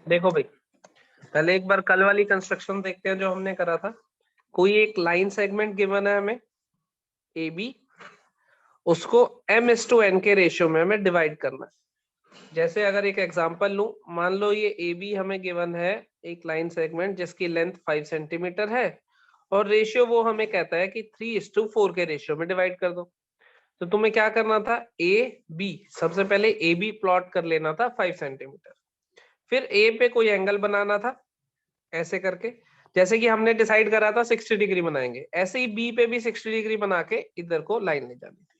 देखो भाई, पहले एक बार कल वाली कंस्ट्रक्शन देखते हैं जो हमने करा था। कोई एक लाइन सेगमेंट गिवन है हमें ए बी, उसको m/n के रेशियो में हमें डिवाइड करना है। जैसे अगर एक एग्जांपल लूं, मान लो ये ए बी हमें गिवन है एक लाइन सेगमेंट जिसकी लेंथ 5 सेंटीमीटर है और रेशियो वो हमें कहता है कि 3:4 के रेशियो में डिवाइड कर दो। तो तुम्हें क्या करना था, ए बी, सबसे पहले ए बी प्लॉट कर लेना था 5 सेंटीमीटर। फिर ए पे कोई एंगल बनाना था ऐसे करके, जैसे कि हमने डिसाइड करा था 60 डिग्री बनाएंगे, ऐसे ही बी पे भी 60 डिग्री बना के इधर को लाइन ले जानी थी।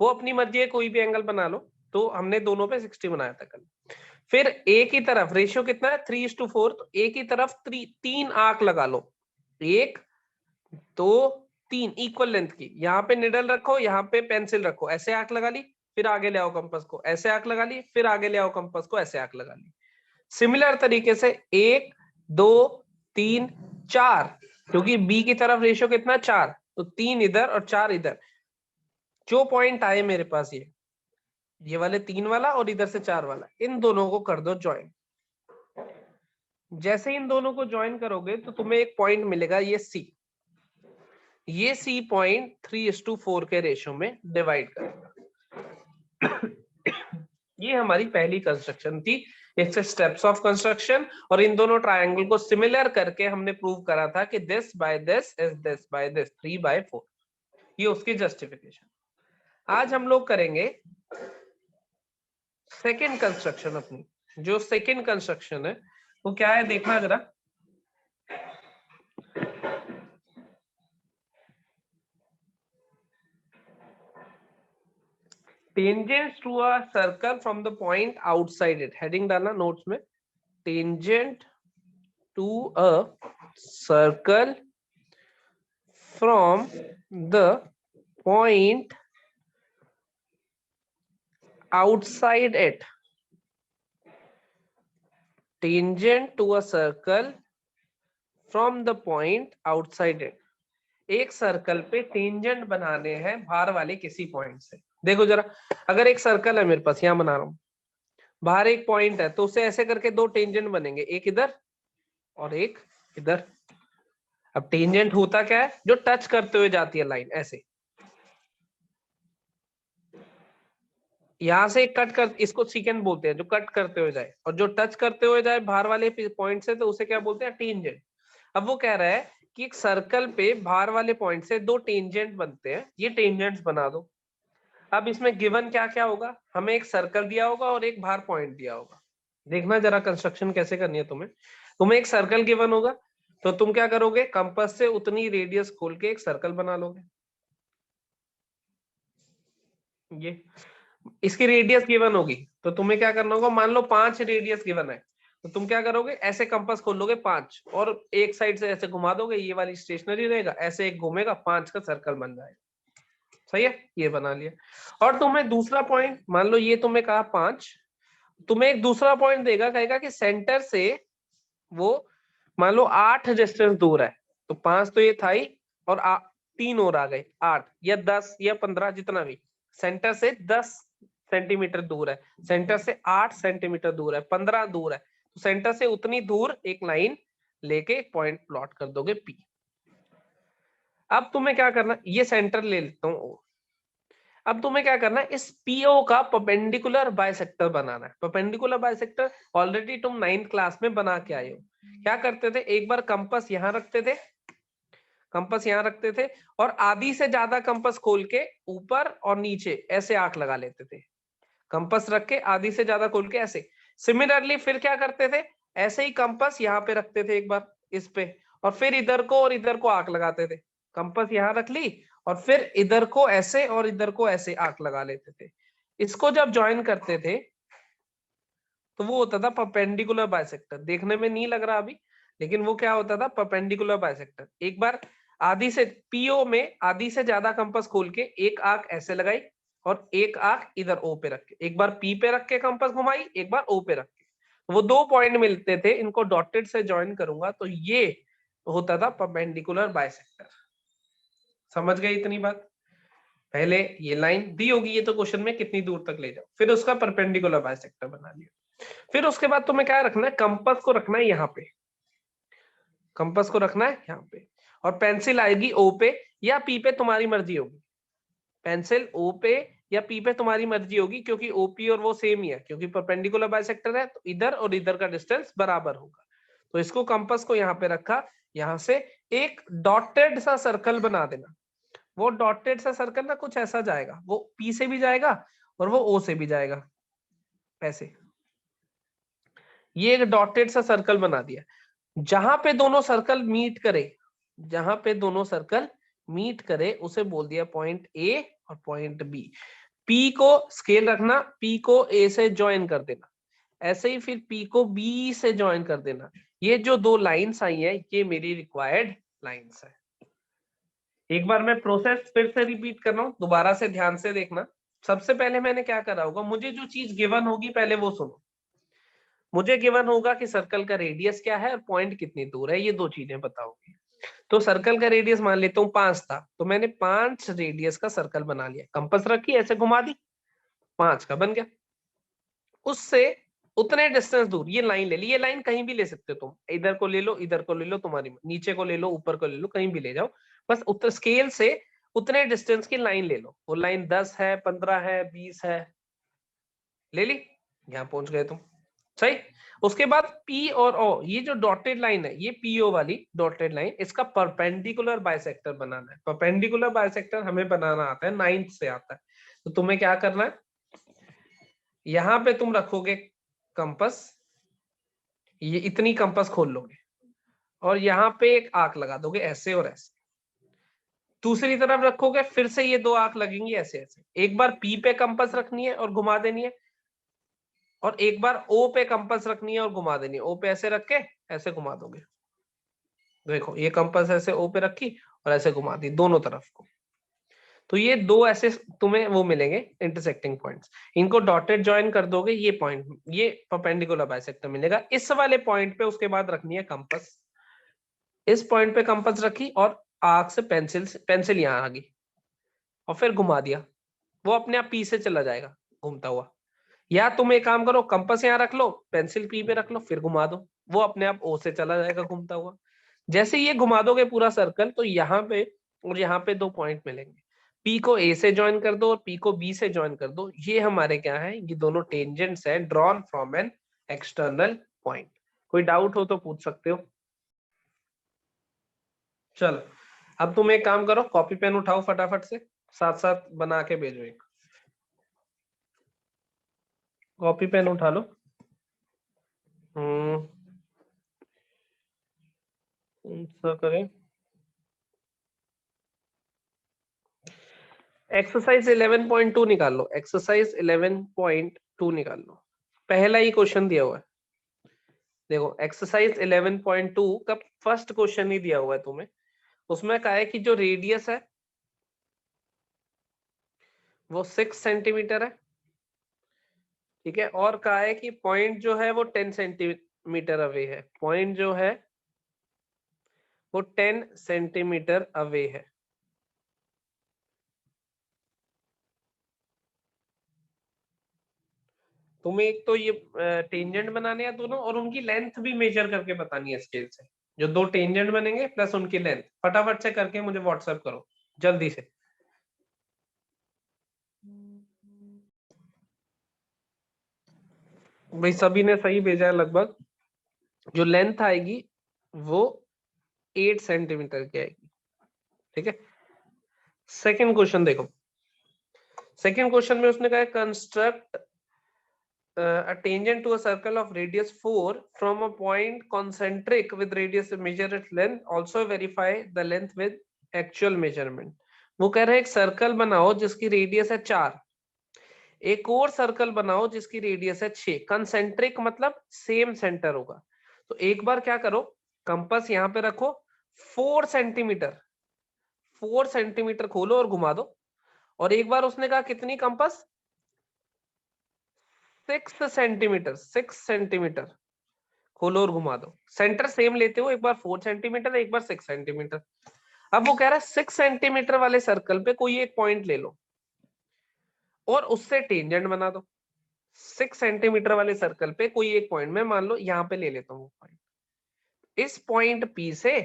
वो अपनी मर्जी है, कोई भी एंगल बना लो। तो हमने दोनों पे 60 बनाया था कल। फिर ए की तरफ रेशियो कितना है, 3:4, तो ए की तरफ 3 आर्क लगा लो, 1 2 3 इक्वल लेंथ की। यहाँ पे निडल रखो, यहाँ पे पेंसिल रखो, ऐसे आर्क लगा ली, फिर आगे ले आओ कंपास को, ऐसे आर्क लगा ली, फिर आगे ले आओ कंपास को, ऐसे आर्क लगा ली। सिमिलर तरीके से 1 2 3 4, क्योंकि बी की तरफ रेशियो कितना 4, तो 3 इधर और 4 इधर। जो पॉइंट आए मेरे पास ये वाले 3 वाला और इधर से 4 वाला, इन दोनों को कर दो ज्वाइन। जैसे इन दोनों को ज्वाइन करोगे तो तुम्हें एक पॉइंट मिलेगा ये सी पॉइंट 3:4 के रेशियो में डिवाइड करेगा। ये हमारी पहली कंस्ट्रक्शन थी, इट्स स्टेप्स ऑफ कंस्ट्रक्शन। और इन दोनों ट्रायंगल को सिमिलर करके हमने प्रूव करा था कि this by this is this by this, 3/4। ये उसकी जस्टिफिकेशन। आज हम लोग करेंगे सेकेंड कंस्ट्रक्शन अपनी। जो सेकेंड कंस्ट्रक्शन है वो क्या है, देखना जरा। Tangent to a circle from the point outside it, heading डालना नोट्स में, tangent to a circle from the point outside it, tangent to a circle from the point outside it। एक circle पे टेंजेंट बनाने हैं बाहर वाले किसी point से। देखो जरा, अगर एक सर्कल है मेरे पास, यहां बना रहा हूं, बाहर एक पॉइंट है, तो उसे ऐसे करके दो टेंजेंट बनेंगे, एक इधर और एक इधर। अब टेंजेंट होता क्या है, जो टच करते हुए जाती है लाइन, ऐसे यहां से कट कर, इसको सीकेंट बोलते हैं, जो कट करते हुए जाए, और जो टच करते हुए जाए बाहर वाले पॉइंट से, तो उसे क्या बोलते हैं, टेंजेंट। अब वो कह रहा है कि एक सर्कल पे बाहर वाले पॉइंट से दो टेंजेंट बनते हैं, ये टेंजेंट्स बना दो। अब इसमें गिवन क्या क्या होगा, हमें एक सर्कल दिया होगा और एक बाहर पॉइंट दिया होगा। देखना जरा कंस्ट्रक्शन कैसे करनी है तुम्हें एक सर्कल गिवन होगा, तो तुम क्या करोगे, कंपास से उतनी रेडियस खोल के एक सर्कल बना लोगे। ये इसकी रेडियस गिवन होगी, तो तुम्हें क्या करना होगा, मान लो 5 रेडियस गिवन है, तो तुम क्या करोगे, ऐसे कंपास खोल लोगे 5 और एक साइड से ऐसे घुमा दोगे, ये वाली स्टेशनरी रहेगा, ऐसे एक घूमेगा, 5 का सर्कल बन जाएगा। सही है, ये बना लिया। और तुम्हें दूसरा पॉइंट, मान लो ये तुम्हें कहा 5, तुम्हें एक दूसरा पॉइंट देगा, कहेगा कि सेंटर से वो मान लो 8 डिस्टेंस दूर है, तो 5 तो ये था ही, और 3 और आ गए, 8 या 10 या 15, जितना भी। सेंटर से 10 सेंटीमीटर दूर है, सेंटर से 8 सेंटीमीटर दूर है, 15 दूर है, तो सेंटर से उतनी दूर एक लाइन लेके एक पॉइंट प्लॉट कर दोगे P। अब तुम्हें क्या करना, ये सेंटर ले लेता हूं। अब तुम्हें क्या करना है, इस पीओ का परपेंडिकुलर बाइसेक्टर बनाना है। परपेंडिकुलर बाइसेक्टर ऑलरेडी तुम 9th क्लास में बना के आए हो। क्या करते थे, एक बार कंपास यहां रखते थे, कंपास यहां रखते थे, और आधी से ज्यादा कंपास खोल के ऊपर और नीचे ऐसे आंख लगा लेते थे। कंपास रख के आधी से ज्यादा खोल के ऐसे। सिमिलरली फिर क्या करते थे, ऐसे ही कंपास यहाँ पे रखते थे एक बार इस पे, और फिर इधर को और इधर को आंख लगाते थे। कंपास यहाँ रख ली और फिर इधर को ऐसे और इधर को ऐसे आंख लगा लेते थे। इसको जब ज्वाइन करते थे तो वो होता था परपेंडिकुलर बाइसेक्टर। देखने में नहीं लग रहा अभी, लेकिन वो क्या होता था, परपेंडिकुलर बाइसेक्टर। एक बार आधी से पीओ में आधी से ज्यादा कंपास खोल के एक आंख ऐसे लगाई और एक आंख इधर ओ पे रख के, एक बार पी पे रख के कंपास घुमाई, एक बार ओ पे रख के, वो दो पॉइंट मिलते थे। इनको डॉटेड से ज्वाइन करूंगा तो ये होता था परपेंडिकुलर बाइसेक्टर। समझ गए इतनी बात। पहले ये लाइन दी होगी, ये तो क्वेश्चन में कितनी दूर तक ले जाओ, फिर उसका परपेंडिकुलर बाइसेक्टर बना लिया। फिर उसके बाद तुम्हें क्या रखना है, कंपास को रखना है यहाँ पे, कंपास को रखना है यहाँ पे, और पेंसिल आएगी ओ पे या पी पे, तुम्हारी मर्जी होगी। पेंसिल ओ पे या पी पे तुम्हारी मर्जी होगी, क्योंकि ओपी और वो सेम ही है, क्योंकि परपेंडिकुलर बाइसेक्टर है, तो इधर और इधर का डिस्टेंस बराबर होगा। तो इसको कंपास को यहाँ पे रखा, यहाँ से एक डॉटेड सा सर्कल बना देना। वो डॉटेड सा सर्कल ना कुछ ऐसा जाएगा, वो पी से भी जाएगा और वो ओ से भी जाएगा, ऐसे। ये एक डॉटेड सा सर्कल बना दिया। जहां पे दोनों सर्कल मीट करे, जहां पे दोनों सर्कल मीट करे उसे बोल दिया पॉइंट ए और पॉइंट बी। पी को स्केल रखना, पी को ए से ज्वाइन कर देना, ऐसे ही फिर पी को बी से ज्वाइन कर देना। ये जो दो लाइंस आई है ये मेरी रिक्वायर्ड लाइंस है। एक बार मैं प्रोसेस फिर से रिपीट कर रहा हूं, दोबारा से ध्यान से देखना। सबसे पहले मैंने क्या करा होगा, मुझे जो चीज गिवन होगी पहले वो सुनो। मुझे गिवन होगा कि सर्कल का रेडियस क्या है और पॉइंट कितनी दूर है, ये दो चीजें बताओगे। तो सर्कल का रेडियस मान लेता हूँ 5 था, तो मैंने 5 रेडियस का सर्कल बना लिया, कंपास रखी ऐसे घुमा दी, 5 का बन गया। उससे उतने डिस्टेंस दूर ये लाइन ले ली, ये लाइन कहीं भी ले सकते हो तुम, इधर को ले लो, इधर को ले लो, तुम्हारी नीचे को ले लो, ऊपर को ले लो, कहीं भी ले जाओ, बस उतर स्केल से उतने डिस्टेंस की लाइन ले लो। वो लाइन 10 है, 15 है, 20 है, ले ली, यहां पहुंच गए तुम, सही। उसके बाद P और O, ये जो डॉटेड लाइन है, ये PO वाली डॉटेड लाइन, इसका परपेंडिकुलर बाइसेक्टर बनाना है। परपेंडिकुलर बाइसेक्टर हमें बनाना आता है, 9th से आता है। तो तुम्हें क्या करना है, यहां पे तुम रखोगे कंपास, ये इतनी कंपास खोल लोगे और यहाँ पे एक आर्क लगा दोगे ऐसे और ऐसे। दूसरी तरफ रखोगे, फिर से ये दो आर्क लगेंगी ऐसे ऐसे। एक बार पी पे कंपास रखनी है और घुमा देनी है, और एक बार ओ पे कंपास रखनी है और घुमा देनी है। ओ पे ऐसे रख के ऐसे घुमा दोगे, देखो ये कंपास ऐसे ओ पे रखी और ऐसे घुमा दी दोनों तरफ को। तो ये दो ऐसे तुम्हें वो मिलेंगे इंटरसेक्टिंग पॉइंट्स, इनको डॉटेड ज्वाइन कर दोगे, ये पॉइंट, ये परपेंडिकुलर बाइसेक्टर मिलेगा। इस वाले पॉइंट पे उसके बाद रखनी है कंपास, इस पॉइंट पे कंपास रखी और आर्क से पेंसिल यहाँ आ गई और फिर घुमा दिया, वो अपने आप पी से चला जाएगा घूमता हुआ। या तुम एक काम करो, कंपास यहाँ रख लो, पेंसिल पी पे रख लो, फिर घुमा दो, वो अपने आप ओ से चला जाएगा घूमता हुआ। जैसे ये घुमा दोगे पूरा सर्कल, तो यहाँ पे और यहाँ पे दो पॉइंट मिलेंगे, पी को ए से ज्वाइन कर दो और पी को बी से ज्वाइन कर दो। ये हमारे क्या है, ये दोनों टेंजेंट्स हैं drawn from an external point. कोई डाउट हो तो पूछ सकते हो। चलो अब तुम एक काम करो, कॉपी पेन उठाओ फटाफट से, साथ साथ बना के भेजो। एक कॉपी पेन उठा लो। कौन सा करें, एक्सरसाइज 11.2 निकाल लो, एक्सरसाइज 11.2 निकाल लो। पहला ही क्वेश्चन दिया हुआ है, देखो एक्सरसाइज 11.2 का फर्स्ट क्वेश्चन ही दिया हुआ है तुम्हें। उसमें कहा है कि जो रेडियस है वो 6 सेंटीमीटर है, ठीक है, और कहा है कि पॉइंट जो है वो 10 सेंटीमीटर अवे है, पॉइंट जो है वो 10 सेंटीमीटर अवे है। तुम्हें एक तो ये टेंजेंट बनाने हैं दोनों, और उनकी लेंथ भी मेजर करके बतानी है स्केल से। जो दो टेंजेंट बनेंगे प्लस उनकी लेंथ, फटाफट से करके मुझे व्हाट्सएप करो जल्दी से। भाई सभी ने सही भेजा है लगभग। जो लेंथ आएगी वो 8 सेंटीमीटर की आएगी, ठीक है। सेकंड क्वेश्चन देखो, सेकंड क्वेश्चन में उसने कहा construct a tangent to a circle of radius 4 from a point concentric with radius measure its length, also verify the length with actual measurement। वो कह रहे हैं एक सर्कल बनाओ जिसकी रेडियस है 4, एक और सर्कल बनाओ जिसकी रेडियस है 6। कंसेंट्रिक मतलब सेम सेंटर होगा। तो एक बार क्या करो, कंपास यहाँ पे रखो, 4 सेंटीमीटर, 4 सेंटीमीटर खोलो और घुमा दो। और एक बार उसने कहा कितनी कंपास, 6 सेंटीमीटर, 6 सेंटीमीटर खोलो और घुमा दो। सेंटर सेम लेते हो, एक बार 4 सेंटीमीटर, एक बार 6 सेंटीमीटर। अब वो कह रहा है 6 सेंटीमीटर वाले सर्कल पे कोई एक पॉइंट ले लो और उससे टेंजेंट बना दो। 6 सेंटीमीटर वाले सर्कल पे कोई एक पॉइंट में, मान लो यहाँ पे ले लेता हूँ पॉइंट, इस पॉइंट पी से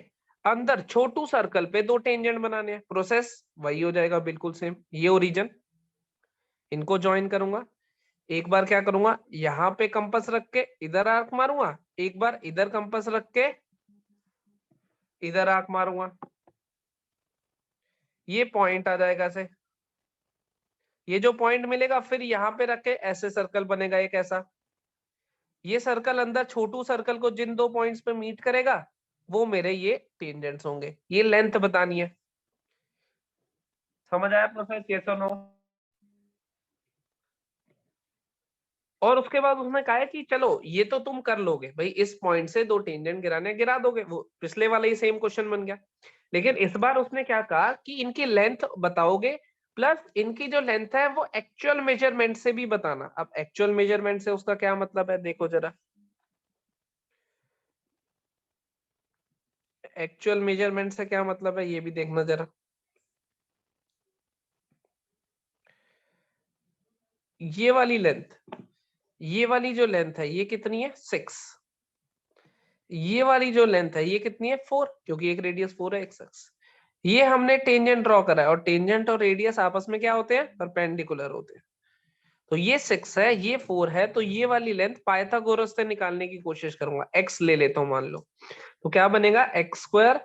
अंदर छोटू सर्कल पे दो टेंजेंट बनाने हैं, प्रोसेस वही हो जाएगा बिल्कुल सेम। ये ओरिजिन, इनको ज्वाइन करूंगा, एक बार क्या करूंगा यहाँ पे कंपास रख के इधर आर्क मारूंगा, एक बार इधर कंपास रख के इधर आर्क मारूंगा, ये पॉइंट आ जाएगा ऐसे। ये जो पॉइंट मिलेगा फिर यहाँ पे रख के ऐसे सर्कल बनेगा एक ऐसा। ये सर्कल अंदर छोटू सर्कल को जिन दो पॉइंट्स पे मीट करेगा वो मेरे ये टेंजेंट्स होंगे। ये लेंथ बतानी है। समझ आया प्रोसेस? यस और नो? और उसके बाद उसने कहा है कि चलो ये तो तुम कर लोगे भाई, इस पॉइंट से दो टेंजेंट गिराने गिरा दोगे, वो पिछले वाला ही सेम क्वेश्चन बन गया। लेकिन इस बार उसने क्या कहा कि इनकी लेंथ बताओगे, प्लस इनकी जो लेंथ है वो एक्चुअल मेजरमेंट से भी बताना। अब एक्चुअल मेजरमेंट से उसका क्या मतलब है, देखो जरा। एक्चुअल मेजरमेंट से क्या मतलब है ये भी देखना जरा। ये वाली लेंथ, ये वाली जो लेंथ है ये कितनी है 6, ये वाली जो लेंथ है ये कितनी है 4, क्योंकि एक रेडियस 4 है एक 6। ये हमने टेंजेंट ड्रॉ करा है, और टेंजेंट और रेडियस आपस में क्या होते हैं, परपेंडिकुलर होते हैं। तो ये 6 है, ये 4 है, तो ये वाली लेंथ पाइथागोरस से निकालने की कोशिश करूंगा। x ले लेता हूं मान लो, तो क्या बनेगा x स्क्वायर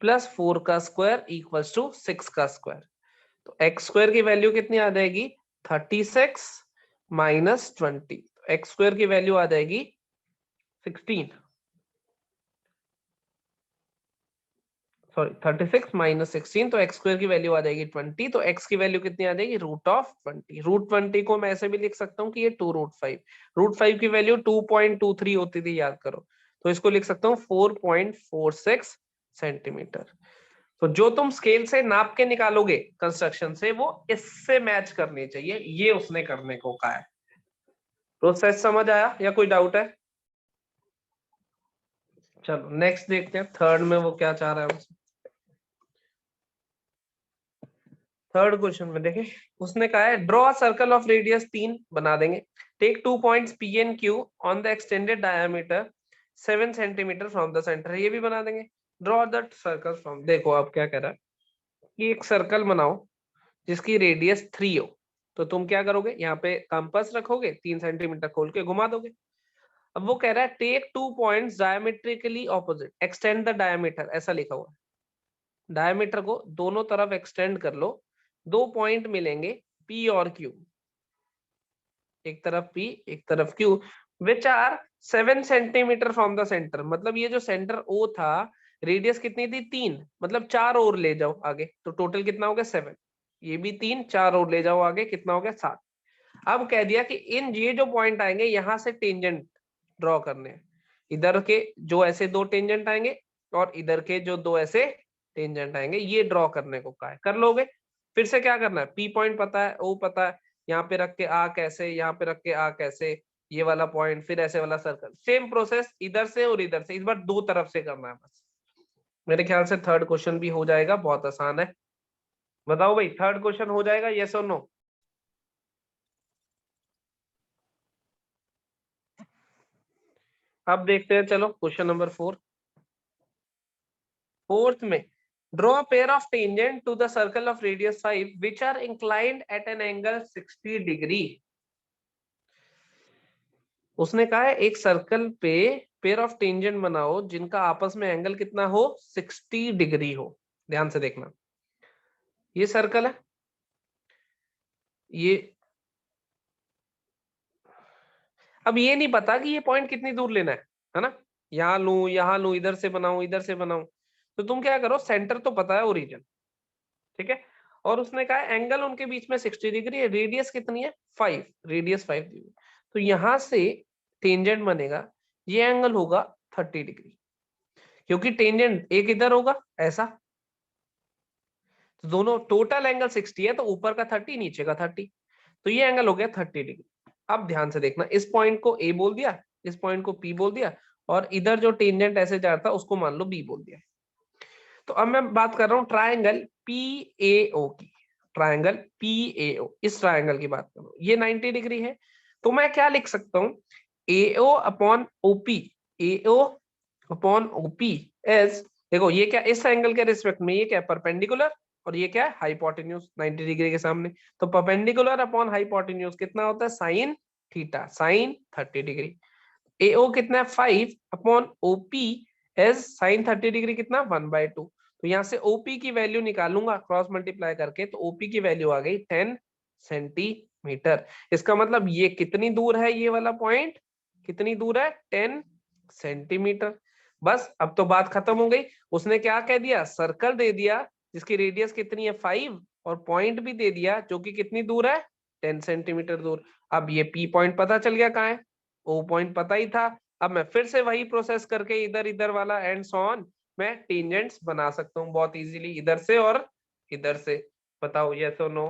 प्लस 4 का स्क्वायर इक्वल्स टू 6 का स्क्वायर। तो x स्क्वायर की वैल्यू कितनी आ जाएगी 36 माइनस 20, एक्स स्क्वायर की वैल्यू आ जाएगी 16, सॉरी 36 माइनस 16, तो एक्स स्क्वायर की वैल्यू आ जाएगी 20। तो x की वैल्यू कितनी आ जाएगी रूट ऑफ 20। रूट 20 को मैं ऐसे भी लिख सकता हूँ कि ये 2 रूट 5, रूट 5 की वैल्यू 2.23 होती थी याद करो, तो इसको लिख सकता हूँ 4.46 सेंटीमीटर। तो जो तुम स्केल से नाप के निकालोगे कंस्ट्रक्शन से वो इससे मैच करनी चाहिए, ये उसने करने को कहा है। प्रोसेस समझ आया या कोई डाउट है? चलो नेक्स्ट देखते हैं, थर्ड में वो क्या चाह रहा है। थर्ड क्वेश्चन में देखें, उसने कहा है ड्रॉ सर्कल ऑफ रेडियस 3 बना देंगे, take 2 points P and Q on the extended diameter 7 centimetre from the centre, ये भी बना देंगे। ड्रॉ द सर्कल फ्रॉम, देखो आप क्या कह रहा है कि एक सर्कल बनाओ जिसकी रेडियस 3 हो, तो तुम क्या करोगे यहाँ पे कंपास रखोगे, 3 सेंटीमीटर खोल के घुमा दोगे। अब वो कह रहा है take 2 points diametrically opposite extend the diameter, ऐसा लिखा हुआ है, डायमीटर को दोनों तरफ एक्सटेंड कर लो, दो पॉइंट मिलेंगे P और Q, एक तरफ P एक तरफ Q, which are 7 centimetre from the centre. मतलब ये जो सेंटर O था, रेडियस कितनी थी 3, मतलब 4 और ले जाओ आगे, तो टोटल कितना हो गया 7, ये भी 3, 4 और ले जाओ आगे, कितना हो गया 7। अब कह दिया कि इन ये जो पॉइंट आएंगे यहाँ से टेंजेंट ड्रॉ करने हैं, इधर के जो ऐसे दो टेंजेंट आएंगे और इधर के जो दो ऐसे टेंजेंट आएंगे, ये ड्रॉ करने को कहा है, कर लोगे। फिर से क्या करना है, पी पॉइंट पता है, ओ पता है, यहाँ पे रख के आ कैसे, यहाँ पे रख के आ कैसे, ये वाला पॉइंट, फिर ऐसे वाला सर्कल, सेम प्रोसेस इधर से और इधर से, इस बार दो तरफ से करना है बस। मेरे ख्याल से थर्ड क्वेश्चन भी हो जाएगा, बहुत आसान है। बताओ भाई थर्ड क्वेश्चन हो जाएगा यस और नो? अब देखते हैं, चलो क्वेश्चन नंबर 4। फोर्थ में draw pair of tangent to the circle of radius 5 which are inclined at an angle 60 degree. उसने कहा है एक सर्कल पे पेयर ऑफ टेंजेंट बनाओ जिनका आपस में एंगल कितना हो 60 डिग्री हो। ध्यान से देखना, ये सर्कल है, ये, अब ये नहीं पता कि ये पॉइंट कितनी दूर लेना है ना, यहाँ लू इधर से बनाऊं इधर से बनाऊं, तो तुम क्या करो, सेंटर तो पता है ओरिजिन, ठीक है, और उसने कहा एंगल उनके बीच में 60 डिग्री है, रेडियस कितनी है 5, रेडियस 5 डिग्री, तो यहां से टेंजेंट बनेगा, ये एंगल होगा 30 डिग्री, क्योंकि टेंजेंट एक इधर होगा ऐसा, तो दोनों टोटल एंगल 60 है, तो ऊपर का 30 नीचे का 30, तो ये एंगल हो गया 30 डिग्री। अब ध्यान से देखना, इस पॉइंट को ए बोल दिया, इस पॉइंट को पी बोल दिया, और इधर जो टेंजेंट ऐसे जा रहा था उसको मान लो बी बोल दिया। तो अब मैं बात कर रहा हूँ ट्राइंगल PAO की, ट्राइंगल PAO, इस ट्राइंगल की बात कर रहा हूँ, ये 90 डिग्री है, तो मैं क्या लिख सकता हूँ, AO upon OP, AO upon OP as, देखो ये क्या इस एंगल के रिस्पेक्ट में, ये क्या परपेंडिकुलर और ये क्या है हाइपोटेन्यूज 90 डिग्री के सामने, तो परपेंडिकुलर अपॉन हाइपोटेन्यूज कितना होता है sine theta, sine 30 degree. AO कितना है 5 upon OP as sine 30 degree कितना 1/2। तो यहाँ से OP की वैल्यू निकालूंगा क्रॉस मल्टीप्लाई करके, तो OP की वैल्यू आ गई 10 सेंटीमीटर। इसका मतलब ये कितनी दूर है, ये वाला पॉइंट कितनी दूर है 10 सेंटीमीटर। बस अब तो बात खत्म हो गई। उसने क्या कह दिया, सर्कल दे दिया जिसकी रेडियस कितनी है 5 और पॉइंट भी दे दिया जो कि कितनी दूर है 10 सेंटीमीटर दूर। अब ये P पॉइंट पता चल गया कहाँ है, O पॉइंट पता ही था। अब मैं फिर से वही प्रोसेस करके इधर इधर वाला एंड सो ऑन मैं टेंजेंट्स बना सकता हूँ बहुत इजीली, इधर से और इधर से। बताओ यस और नो।